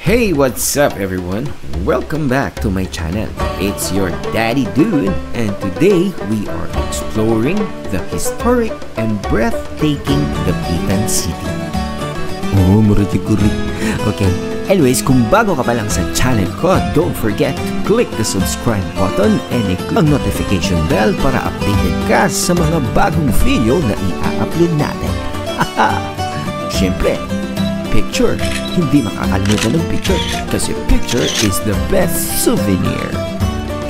Hey, what's up everyone? Welcome back to my channel. It's your Daddy Dude, and today we are exploring the historic and breathtaking Dapitan City. Oh, murati-kurit. Okay, anyways, kung bago ka pa lang sa channel ko, don't forget to click the subscribe button and i-click ang notification bell para updated ka sa mga bagong video na i-upload natin. Haha! Siyempre, picture. Hindi makakalimutan ng picture kasi picture is the best souvenir.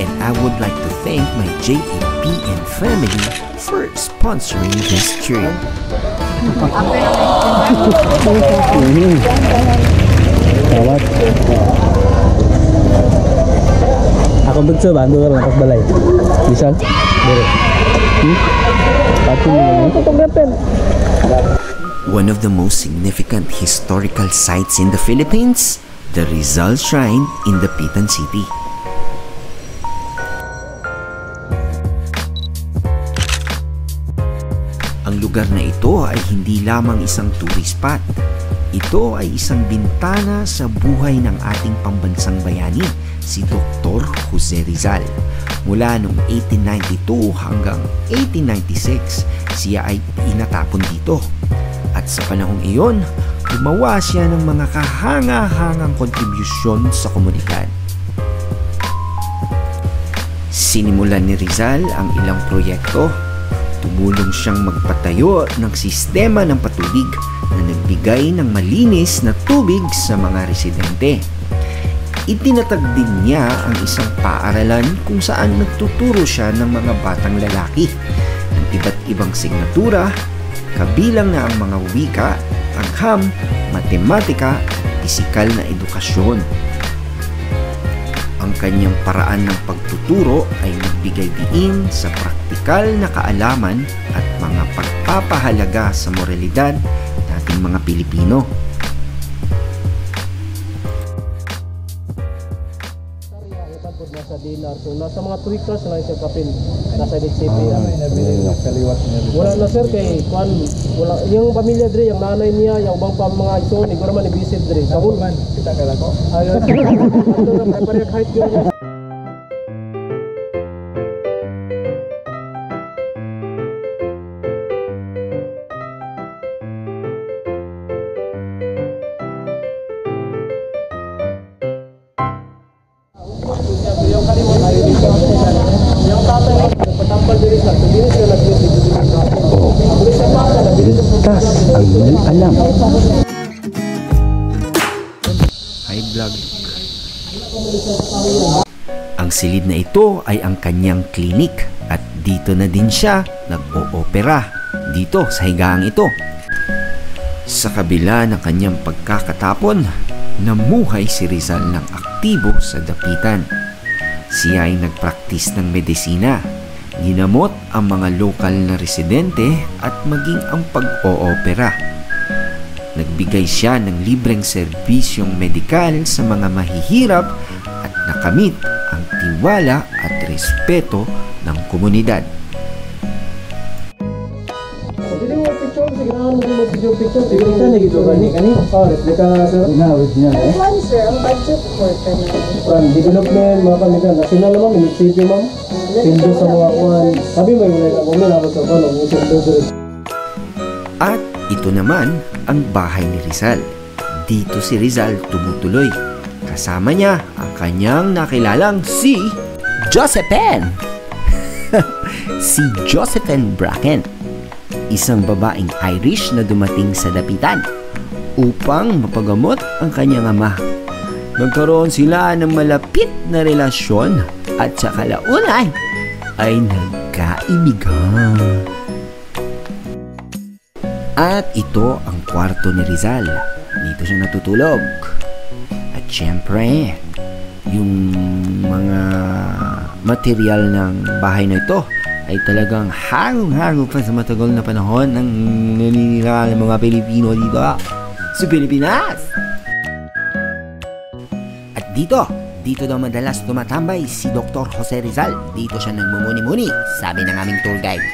And I would like to thank my JEPN family for sponsoring this trip. Salamat. Ako bagsa bantu ka lang balay. Bisa? Dire. Patungin. One of the most significant historical sites in the Philippines, the Rizal Shrine in Dapitan City. Ang lugar na ito ay hindi lamang isang tourist spot. Ito ay isang bintana sa buhay ng ating pambansang bayani, si Dr. Jose Rizal. Mula noong 1892 hanggang 1896, siya ay inatapon dito. At sa panahong iyon, gumawa siya ng mga kahanga-hangang kontribusyon sa komunidad. Sinimulan ni Rizal ang ilang proyekto. Tumulong siyang magpatayo ng sistema ng patubig na nagbigay ng malinis na tubig sa mga residente. Itinatag din niya ang isang paaralan kung saan nagtuturo siya ng mga batang lalaki ng iba't ibang signatura, kabilang na ang mga wika, agham, matematika at pisikal na edukasyon. Ang kanyang paraan ng pagtuturo ay nagbigay diin sa praktikal na kaalaman at mga pagpapahalaga sa moralidad nating mga Pilipino. Nasa dinar. So, nasa mga 3 cars na siya kapin. Nasa DCP. Wala na sir kay Kwan. Wala. Yung pamilya dre, yung nanay niya, yung ubang pa mga iso, ni naman i-visit dre. Sabon man. Kita ka lang ko? Ayun. Ito na prepare kahit yun. Yung tatay nagpatambal diri sa tuloy siya Tas ang alam. Hi vlog. Ang silid na ito ay ang kanyang klinik at dito na din siya nag-oopera dito sa higaang ito. Sa kabila ng kanyang pagkakatapon, namuhay si Rizal ng aktibo sa Dapitan. Siya ay nagpraktis ng medisina, ginamot ang mga lokal na residente at maging ang pag-oopera. Nagbigay siya ng libreng serbisyong medikal sa mga mahihirap at nakamit ang tiwala at respeto ng komunidad. Replika na gito ba ni kani? Oh, replika sir. Original eh. One sir, ang budget for kanina. Pan development mga pamilya national naman munisipyo ma'am. Pindo sa mga kuan. Sabi mo yung ako na ako sa kuan, At ito naman ang bahay ni Rizal. Dito si Rizal tumutuloy. Kasama niya ang kanyang nakilalang si Josephine. Si Josephine Bracken, isang babaeng Irish na dumating sa Dapitan upang mapagamot ang kanyang ama. Nagkaroon sila ng malapit na relasyon at sa kalaunan ay nagkaibigan. At ito ang kwarto ni Rizal. Dito siya natutulog. At syempre, yung mga material ng bahay na ito ay talagang hangong-hangong pa sa matagal na panahon ng naninirahan ng mga Pilipino dito sa Pilipinas. At dito daw madalas tumatambay si Dr. Jose Rizal. Dito siya nagmumuni-muni, sabi ng aming tour guide.